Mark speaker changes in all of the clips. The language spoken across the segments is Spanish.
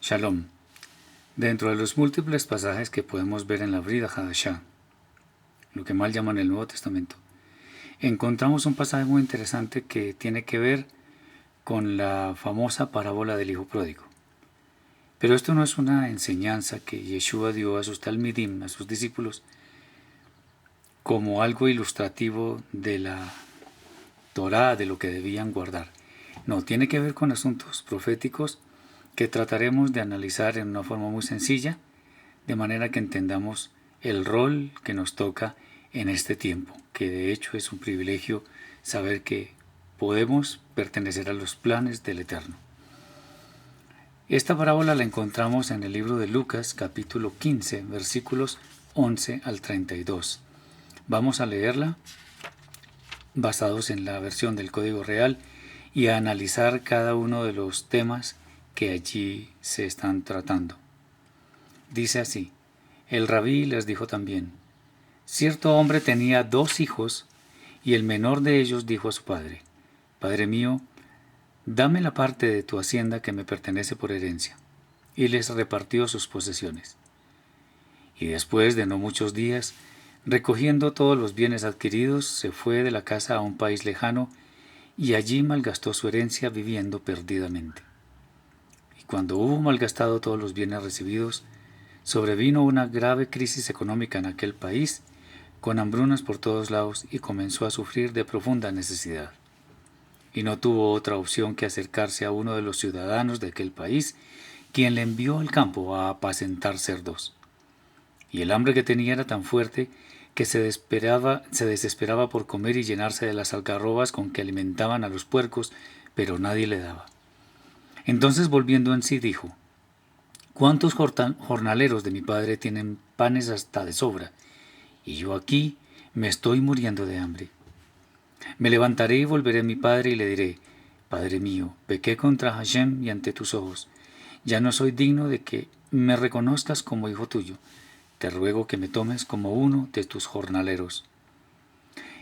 Speaker 1: Shalom. Dentro de los múltiples pasajes que podemos ver en la Brida Hadashah, lo que mal llaman el Nuevo Testamento, encontramos un pasaje muy interesante que tiene que ver con la famosa parábola del Hijo Pródigo. Pero esto no es una enseñanza que Yeshua dio a sus talmidim, a sus discípulos, como algo ilustrativo de la Torá, de lo que debían guardar. No, tiene que ver con asuntos proféticos que trataremos de analizar en una forma muy sencilla, de manera que entendamos el rol que nos toca en este tiempo, que de hecho es un privilegio saber que podemos pertenecer a los planes del Eterno. Esta parábola la encontramos en el libro de Lucas, capítulo 15, versículos 11 al 32. Vamos a leerla basados en la versión del Código Real y a analizar cada uno de los temas que allí se están tratando. Dice así: el rabí les dijo también: cierto hombre tenía 2 hijos, y el menor de ellos dijo a su padre: Padre mío, dame la parte de tu hacienda que me pertenece por herencia. Y les repartió sus posesiones. Y después de no muchos días, recogiendo todos los bienes adquiridos, se fue de la casa a un país lejano, y allí malgastó su herencia viviendo perdidamente. Y cuando hubo malgastado todos los bienes recibidos, sobrevino una grave crisis económica en aquel país, con hambrunas por todos lados, y comenzó a sufrir de profunda necesidad. Y no tuvo otra opción que acercarse a uno de los ciudadanos de aquel país, quien le envió al campo a apacentar cerdos. Y el hambre que tenía era tan fuerte que se desesperaba por comer y llenarse de las algarrobas con que alimentaban a los puercos, pero nadie le daba. Entonces, volviendo en sí, dijo: ¿cuántos jornaleros de mi padre tienen panes hasta de sobra? Y yo aquí me estoy muriendo de hambre. Me levantaré y volveré a mi padre y le diré: Padre mío, pequé contra Hashem y ante tus ojos. Ya no soy digno de que me reconozcas como hijo tuyo. Te ruego que me tomes como uno de tus jornaleros.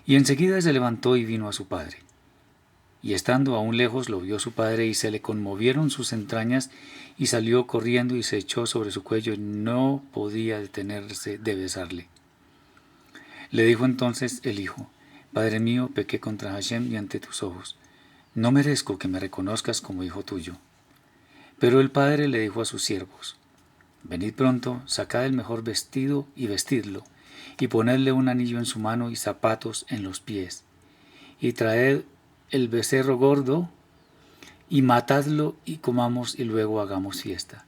Speaker 1: Y enseguida se levantó y vino a su padre. Y estando aún lejos lo vio su padre, y se le conmovieron sus entrañas, y salió corriendo y se echó sobre su cuello, y no podía detenerse de besarle. Le dijo entonces el hijo: Padre mío, pequé contra Hashem y ante tus ojos. No merezco que me reconozcas como hijo tuyo. Pero el padre le dijo a sus siervos: venid pronto, sacad el mejor vestido y vestidlo, y ponedle un anillo en su mano y zapatos en los pies, y traed el becerro gordo, y matadlo, y comamos, y luego hagamos fiesta.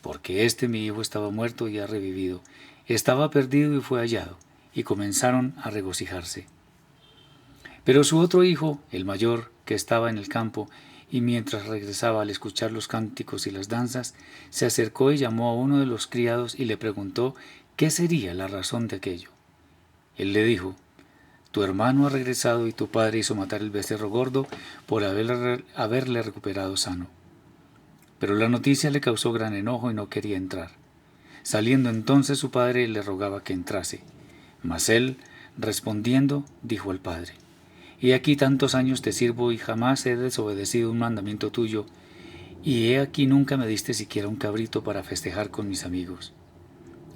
Speaker 1: Porque mi hijo estaba muerto y ha revivido, estaba perdido y fue hallado, y comenzaron a regocijarse. Pero su otro hijo, el mayor, que estaba en el campo, y mientras regresaba al escuchar los cánticos y las danzas, se acercó y llamó a uno de los criados y le preguntó qué sería la razón de aquello. Él le dijo: tu hermano ha regresado y tu padre hizo matar el becerro gordo por haberle recuperado sano. Pero la noticia le causó gran enojo y no quería entrar. Saliendo entonces su padre le rogaba que entrase. Mas él, respondiendo, dijo al padre: he aquí tantos años te sirvo y jamás he desobedecido un mandamiento tuyo, y he aquí nunca me diste siquiera un cabrito para festejar con mis amigos.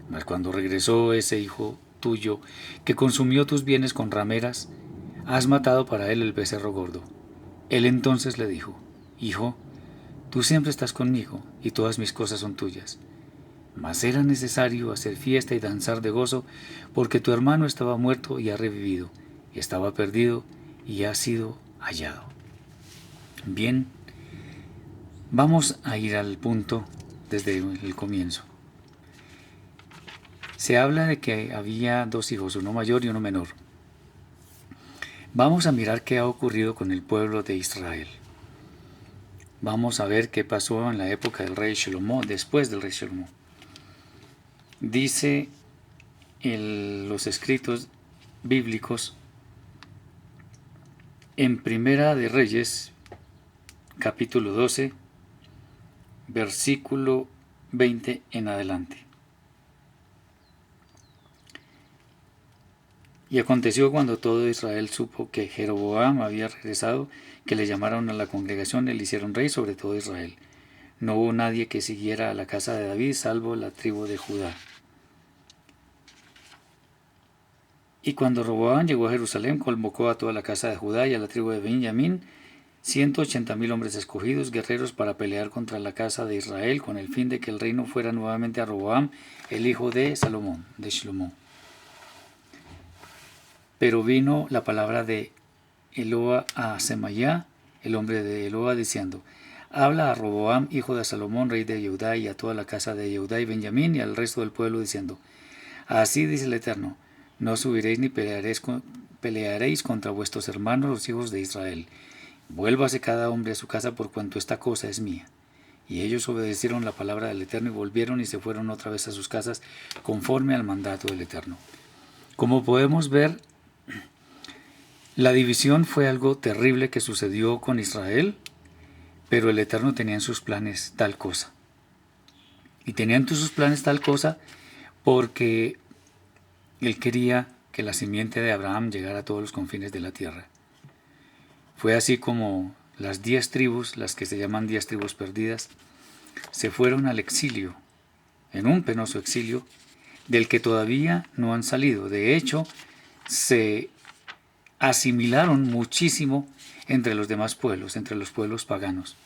Speaker 1: Mas cuando regresó ese hijo tuyo, que consumió tus bienes con rameras, has matado para él el becerro gordo. Él entonces le dijo: hijo, tú siempre estás conmigo, y todas mis cosas son tuyas. Mas era necesario hacer fiesta y danzar de gozo, porque tu hermano estaba muerto y ha revivido, estaba perdido y ha sido hallado. Bien, vamos a ir al punto desde el comienzo. Se habla de que había 2 hijos, uno mayor y uno menor. Vamos a mirar qué ha ocurrido con el pueblo de Israel. Vamos a ver qué pasó en la época del rey Shlomo, después del rey Shlomo. Dice los escritos bíblicos en Primera de Reyes, capítulo 12, versículo 20 en adelante. Y aconteció cuando todo Israel supo que Jeroboam había regresado, que le llamaron a la congregación y le hicieron rey sobre todo Israel. No hubo nadie que siguiera a la casa de David, salvo la tribu de Judá. Y cuando Roboam llegó a Jerusalén, convocó a toda la casa de Judá y a la tribu de Benjamín, 180,000 hombres escogidos, guerreros, para pelear contra la casa de Israel, con el fin de que el reino fuera nuevamente a Roboam, el hijo de Salomón, de Shlomo. Pero vino la palabra de Eloa a Semayá, el hombre de Eloa, diciendo: habla a Roboam, hijo de Salomón, rey de Judá, y a toda la casa de Judá y Benjamín, y al resto del pueblo, diciendo: así dice el Eterno, no subiréis ni pelearéis contra vuestros hermanos los hijos de Israel. Vuélvase cada hombre a su casa, por cuanto esta cosa es mía. Y ellos obedecieron la palabra del Eterno y volvieron y se fueron otra vez a sus casas, conforme al mandato del Eterno. Como podemos ver, la división fue algo terrible que sucedió con Israel, pero el Eterno tenía en sus planes tal cosa. Y tenía en sus planes tal cosa porque Él quería que la simiente de Abraham llegara a todos los confines de la tierra. Fue así como las 10 tribus, las que se llaman 10 tribus perdidas, se fueron al exilio, en un penoso exilio, del que todavía no han salido. De hecho, se asimilaron muchísimo entre los demás pueblos, entre los pueblos paganos.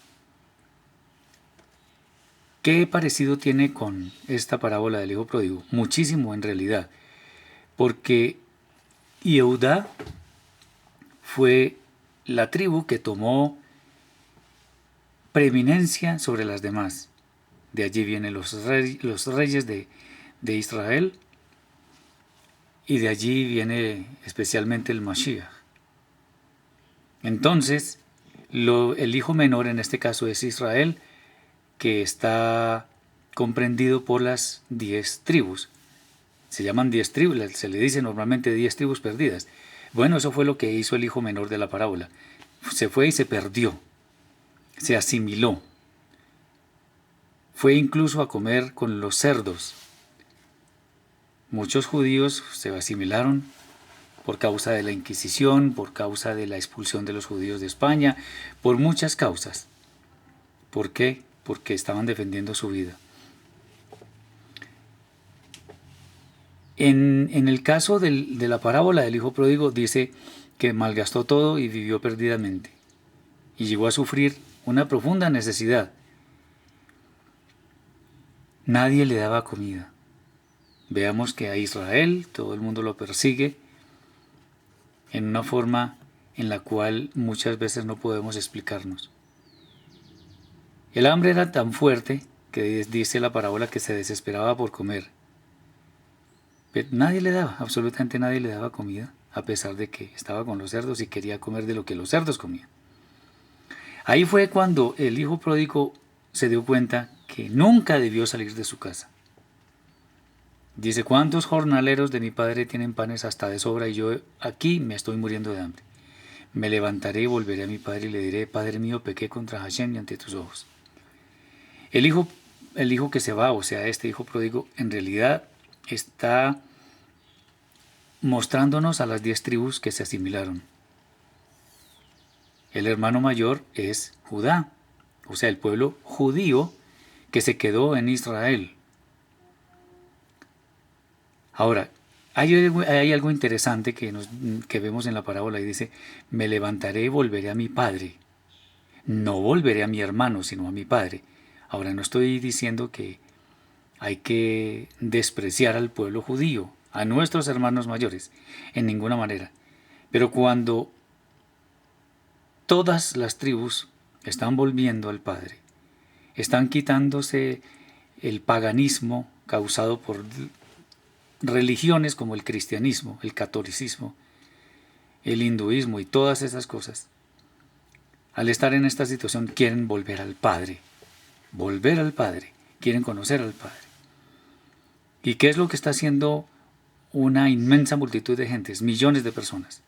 Speaker 1: ¿Qué parecido tiene con esta parábola del hijo pródigo? Muchísimo en realidad, porque Yehudá fue la tribu que tomó preeminencia sobre las demás. De allí vienen los reyes de Israel, y de allí viene especialmente el Mashiach. Entonces, el hijo menor en este caso es Israel, que está comprendido por las 10 tribus. Se llaman 10 tribus, se le dice normalmente 10 tribus perdidas. Bueno, eso fue lo que hizo el hijo menor de la parábola. Se fue y se perdió, se asimiló. Fue incluso a comer con los cerdos. Muchos judíos se asimilaron por causa de la Inquisición, por causa de la expulsión de los judíos de España, por muchas causas. ¿Por qué? Porque estaban defendiendo su vida. En el caso de la parábola del hijo pródigo, dice que malgastó todo y vivió perdidamente, y llegó a sufrir una profunda necesidad. Nadie le daba comida. Veamos que a Israel todo el mundo lo persigue en una forma en la cual muchas veces no podemos explicarnos. El hambre era tan fuerte que dice la parábola que se desesperaba por comer. Pero nadie le daba, absolutamente nadie le daba comida, a pesar de que estaba con los cerdos y quería comer de lo que los cerdos comían. Ahí fue cuando el hijo pródigo se dio cuenta que nunca debió salir de su casa. Dice: ¿cuántos jornaleros de mi padre tienen panes hasta de sobra y yo aquí me estoy muriendo de hambre? Me levantaré y volveré a mi padre y le diré: Padre mío, pequé contra Hashem y ante tus ojos. El hijo que se va, o sea, este hijo pródigo, en realidad está mostrándonos a las 10 tribus que se asimilaron. El hermano mayor es Judá, o sea, el pueblo judío que se quedó en Israel. Ahora, hay algo interesante que vemos en la parábola, y dice: me levantaré y volveré a mi padre. No volveré a mi hermano, sino a mi padre. Ahora, no estoy diciendo que hay que despreciar al pueblo judío, a nuestros hermanos mayores, en ninguna manera. Pero cuando todas las tribus están volviendo al Padre, están quitándose el paganismo causado por religiones como el cristianismo, el catolicismo, el hinduismo y todas esas cosas, al estar en esta situación quieren volver al Padre, quieren conocer al Padre. ¿Y qué es lo que está haciendo una inmensa multitud de gentes, millones de personas?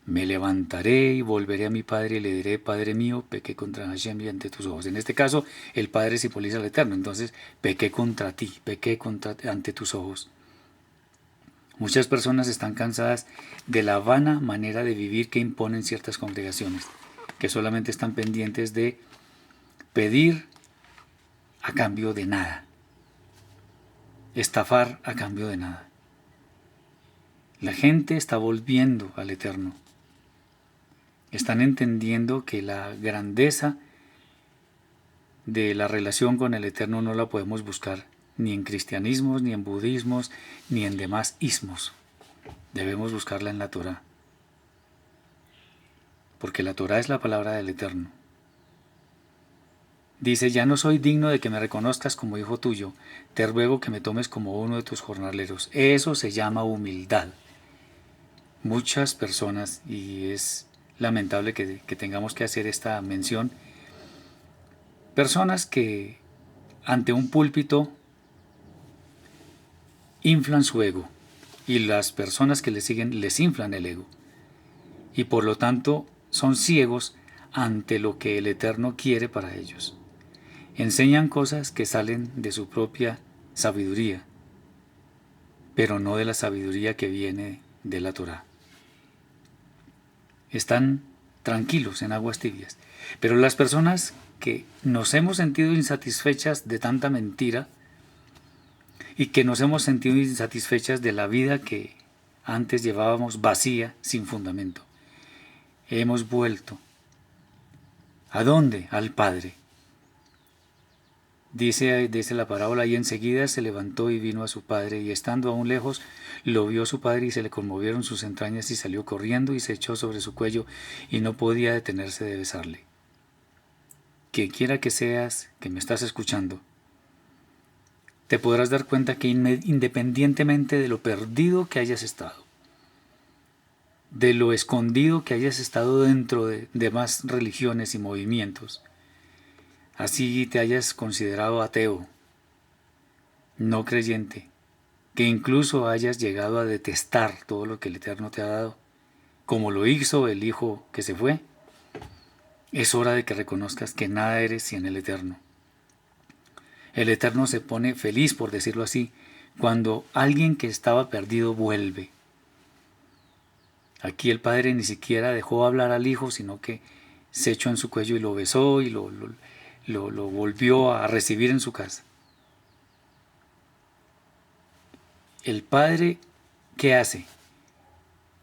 Speaker 1: Me levantaré y volveré a mi padre y le diré: Padre mío, pequé contra Hashem y ante tus ojos. En este caso, el Padre simboliza al Eterno. Entonces, pequé contra ti, ante tus ojos. Muchas personas están cansadas de la vana manera de vivir que imponen ciertas congregaciones, que solamente están pendientes de pedir a cambio de nada. Estafar a cambio de nada. La gente está volviendo al Eterno. Están entendiendo que la grandeza de la relación con el Eterno no la podemos buscar ni en cristianismos, ni en budismos, ni en demás ismos. Debemos buscarla en la Torá. Porque la Torá es la palabra del Eterno. Dice, ya no soy digno de que me reconozcas como hijo tuyo, te ruego que me tomes como uno de tus jornaleros. Eso se llama humildad. Muchas personas, y es lamentable que tengamos que hacer esta mención, personas que ante un púlpito inflan su ego, y las personas que le siguen les inflan el ego, y por lo tanto son ciegos ante lo que el Eterno quiere para ellos. Enseñan cosas que salen de su propia sabiduría, pero no de la sabiduría que viene de la Torá. Están tranquilos en aguas tibias, pero las personas que nos hemos sentido insatisfechas de tanta mentira y que nos hemos sentido insatisfechas de la vida que antes llevábamos vacía, sin fundamento, hemos vuelto. ¿A dónde? Al Padre. Dice la parábola, y enseguida se levantó y vino a su padre, y estando aún lejos, lo vio su padre y se le conmovieron sus entrañas, y salió corriendo y se echó sobre su cuello, y no podía detenerse de besarle. Quien quiera que seas, que me estás escuchando, te podrás dar cuenta que independientemente de lo perdido que hayas estado, de lo escondido que hayas estado dentro de demás religiones y movimientos, así te hayas considerado ateo, no creyente, que incluso hayas llegado a detestar todo lo que el Eterno te ha dado, como lo hizo el Hijo que se fue, es hora de que reconozcas que nada eres sin el Eterno. El Eterno se pone feliz, por decirlo así, cuando alguien que estaba perdido vuelve. Aquí el Padre ni siquiera dejó hablar al Hijo, sino que se echó en su cuello y lo besó y lo volvió a recibir en su casa. El Padre, ¿qué hace?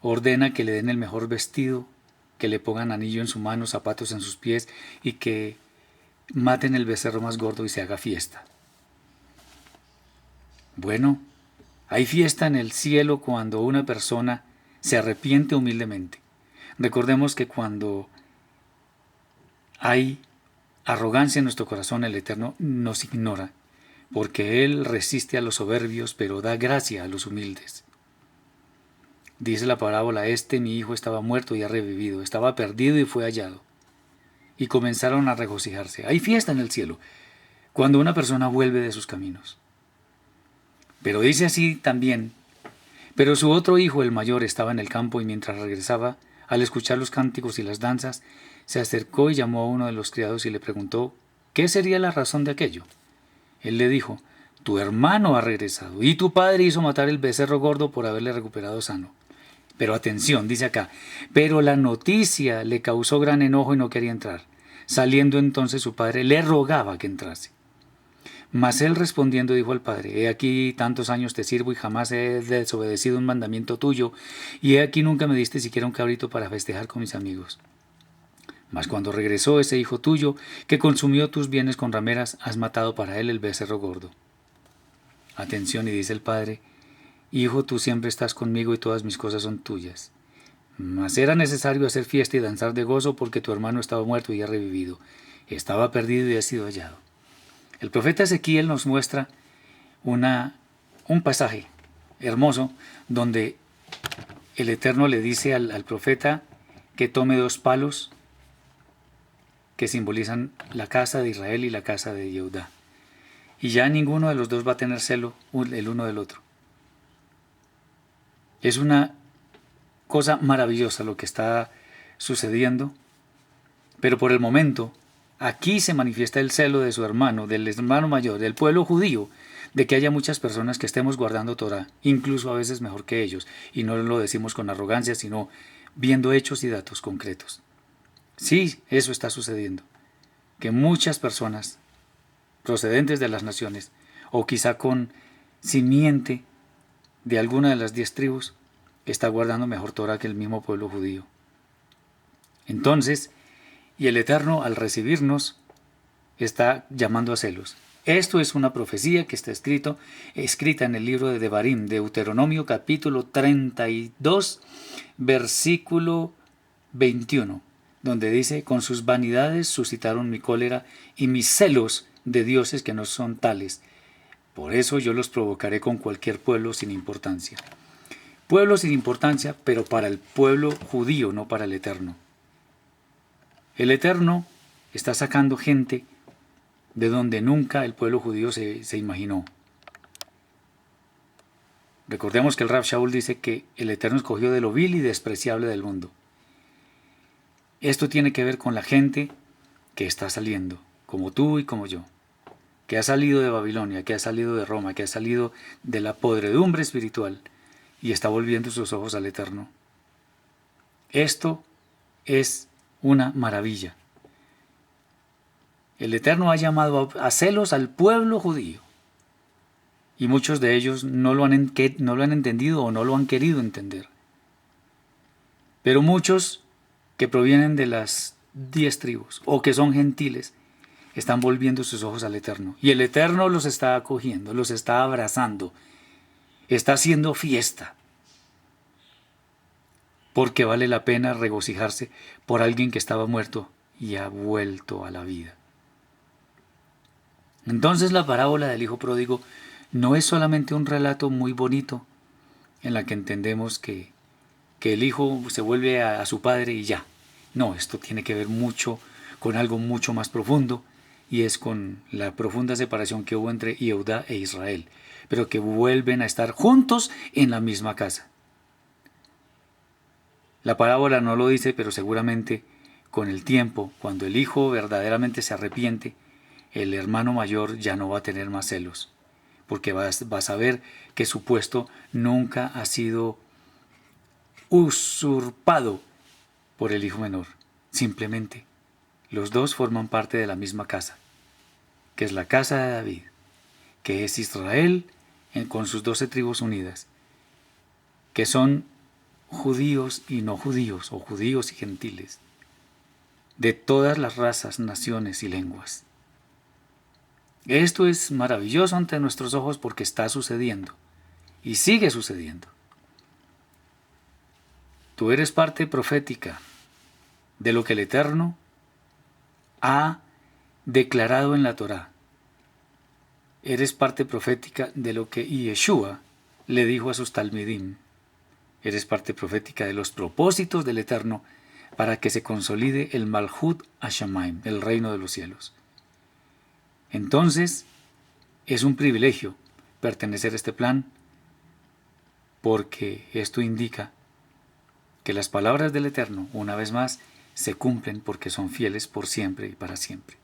Speaker 1: Ordena que le den el mejor vestido, que le pongan anillo en su mano, zapatos en sus pies y que maten el becerro más gordo y se haga fiesta. Bueno, hay fiesta en el cielo cuando una persona se arrepiente humildemente. Recordemos que cuando hay arrogancia en nuestro corazón, el Eterno nos ignora, porque Él resiste a los soberbios, pero da gracia a los humildes. Dice la parábola, mi hijo estaba muerto y ha revivido, estaba perdido y fue hallado. Y comenzaron a regocijarse. Hay fiesta en el cielo cuando una persona vuelve de sus caminos. Pero dice así también, pero su otro hijo, el mayor, estaba en el campo y mientras regresaba, al escuchar los cánticos y las danzas, se acercó y llamó a uno de los criados y le preguntó, ¿qué sería la razón de aquello? Él le dijo, tu hermano ha regresado y tu padre hizo matar el becerro gordo por haberle recuperado sano. Pero atención, dice acá, pero la noticia le causó gran enojo y no quería entrar. Saliendo entonces su padre le rogaba que entrase. Mas él respondiendo dijo al padre, he aquí tantos años te sirvo y jamás he desobedecido un mandamiento tuyo, y he aquí nunca me diste siquiera un cabrito para festejar con mis amigos. Mas cuando regresó ese hijo tuyo, que consumió tus bienes con rameras, has matado para él el becerro gordo. Atención, y dice el padre, hijo, tú siempre estás conmigo y todas mis cosas son tuyas. Mas era necesario hacer fiesta y danzar de gozo porque tu hermano estaba muerto y ha revivido. Estaba perdido y ha sido hallado. El profeta Ezequiel nos muestra un pasaje hermoso donde el Eterno le dice al profeta que tome 2 palos que simbolizan la casa de Israel y la casa de Yehudá. Y ya ninguno de los dos va a tener celo el uno del otro. Es una cosa maravillosa lo que está sucediendo, pero por el momento aquí se manifiesta el celo de su hermano, del hermano mayor, del pueblo judío, de que haya muchas personas que estemos guardando Torah, incluso a veces mejor que ellos, y no lo decimos con arrogancia, sino viendo hechos y datos concretos. Sí, eso está sucediendo, que muchas personas procedentes de las naciones, o quizá con simiente de alguna de las 10 tribus, está guardando mejor Torah que el mismo pueblo judío. Entonces, y el Eterno al recibirnos está llamando a celos. Esto es una profecía que está escrita en el libro de Devarim, Deuteronomio capítulo 32, versículo 21, donde dice: con sus vanidades suscitaron mi cólera y mis celos de dioses que no son tales. Por eso yo los provocaré con cualquier pueblo sin importancia. Pueblo sin importancia, pero para el pueblo judío, no para el Eterno. El Eterno está sacando gente de donde nunca el pueblo judío se imaginó. Recordemos que el Rab Shaul dice que el Eterno escogió de lo vil y despreciable del mundo. Esto tiene que ver con la gente que está saliendo, como tú y como yo, que ha salido de Babilonia, que ha salido de Roma, que ha salido de la podredumbre espiritual y está volviendo sus ojos al Eterno. Esto es una maravilla. El Eterno ha llamado a celos al pueblo judío y muchos de ellos no lo han entendido o no lo han querido entender. Pero muchos que provienen de las 10 tribus o que son gentiles están volviendo sus ojos al Eterno y el Eterno los está acogiendo, los está abrazando, está haciendo fiesta, porque vale la pena regocijarse por alguien que estaba muerto y ha vuelto a la vida. Entonces la parábola del hijo pródigo no es solamente un relato muy bonito en la que entendemos que el hijo se vuelve a su padre y ya. No, esto tiene que ver mucho con algo mucho más profundo y es con la profunda separación que hubo entre Yehudá e Israel, pero que vuelven a estar juntos en la misma casa. La parábola no lo dice, pero seguramente con el tiempo, cuando el hijo verdaderamente se arrepiente, el hermano mayor ya no va a tener más celos, porque va a saber que su puesto nunca ha sido usurpado por el hijo menor. Simplemente, los dos forman parte de la misma casa, que es la casa de David, que es Israel con sus 12 tribus unidas, que son judíos y no judíos, o judíos y gentiles, de todas las razas, naciones y lenguas. Esto es maravilloso ante nuestros ojos porque está sucediendo y sigue sucediendo. Tú eres parte profética de lo que el Eterno ha declarado en la Torá. Eres parte profética de lo que Yeshua le dijo a sus talmidim. Eres parte profética de los propósitos del Eterno para que se consolide el Malhut Hashamayim, el reino de los cielos. Entonces, es un privilegio pertenecer a este plan porque esto indica que las palabras del Eterno, una vez más, se cumplen porque son fieles por siempre y para siempre.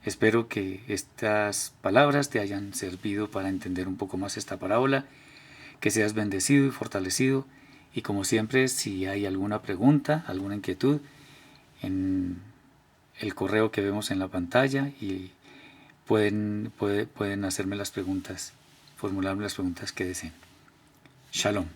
Speaker 1: Espero que estas palabras te hayan servido para entender un poco más esta parábola, que seas bendecido y fortalecido, y como siempre, si hay alguna pregunta, alguna inquietud, en el correo que vemos en la pantalla y pueden hacerme las preguntas, formularme las preguntas que deseen. Shalom.